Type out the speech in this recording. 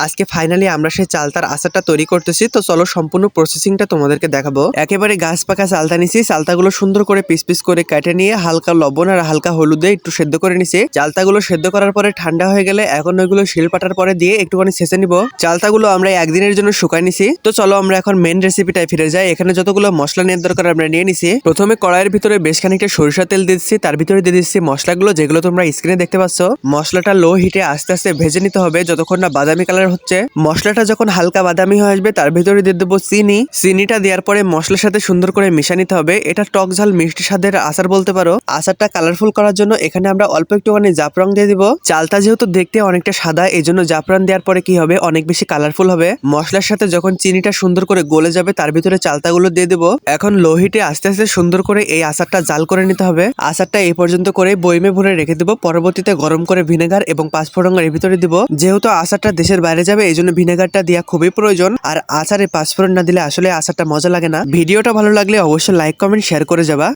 আজকে ফাইনালি আমরা সেই চালতার আচারটা তৈরি করতেছি। তো চলো সম্পূর্ণ প্রসেসিংটা তোমাদেরকে দেখাবো। একেবারে গাছ পাকা চালতা নিছি, চালতাগুলো সুন্দর করে পিস পিস করে কেটে নিয়ে হালকা লবণ আর হালকা হলুদ দিয়ে একটু সেদ্ধ করে নিছি। চালতাগুলো সেদ্ধ করার পরে ঠান্ডা হয়ে গেলে এখন ওইগুলো শিলপাটার পরে দিয়ে একটুখানি ছেঁচে নিব। চালতাগুলো আমরা একদিনের জন্য শুকাই নিছি। তো চলো আমরা এখন মেন রেসিপিটায় ফিরে যাই। এখানে যতগুলো মশলা নেওয়ার দরকার আমরা নিয়ে নিছি। প্রথমে কড়াইয়ের ভিতরে বেশ খানিকটা সরিষা তেল দিয়ে দিচ্ছি, তার ভিতরে দিয়ে দিচ্ছি মশলাগুলো যেগুলো তোমরা স্ক্রিনে দেখতে পাচ্ছ। মশলাটা লো হিটে আস্তে আস্তে ভেজে নিতে হবে যতক্ষণ না বাদামি কালার হচ্ছে। মশলাটা যখন হালকা বাদামি হয়ে আসবে তার ভিতরে দিয়ে দেবো চিনি। চিনিটা দেওয়ার পরে মশলার সাথে সুন্দর করে মিশা নিতে হবে। এটা টক ঝাল মিষ্টি স্বাদের আচার বলতে পারো। আচারটা কালারফুল করার জন্য এখানে আমরা অল্প একটুখানি জাফরান দিয়ে দিব। চালটা যেহেতু দেখতে অনেকটা সাদা, এই জন্য জাফরান দেওয়ার পরে কি হবে, অনেক বেশি কালারফুল হবে। মশলার সাথে যখন চিনিটা সুন্দর করে গলে যাবে তার ভিতরে চালতাগুলো দিয়ে দেবো। এখন লো হিটে আস্তে আস্তে সুন্দর করে এই আচারটা জাল করে নিতে হবে। আচারটা এই পর্যন্ত করে বয়মে ভরে রেখে দিব। পরবর্তীতে গরম করে ভিনেগার এবং পাঁচফোড়ন এর ভিতরে দিব। যেহেতু আচারটা দেশের বাইরে যাবে এই জন্য ভিনেগারটা দেওয়া খুবই প্রয়োজন। আর আচারে পাঁচফোড়ন না দিলে আসলে আচারটা মজা লাগে না। ভিডিওটা ভালো লাগলে অবশ্যই লাইক কমেন্ট শেয়ার করে যাবা।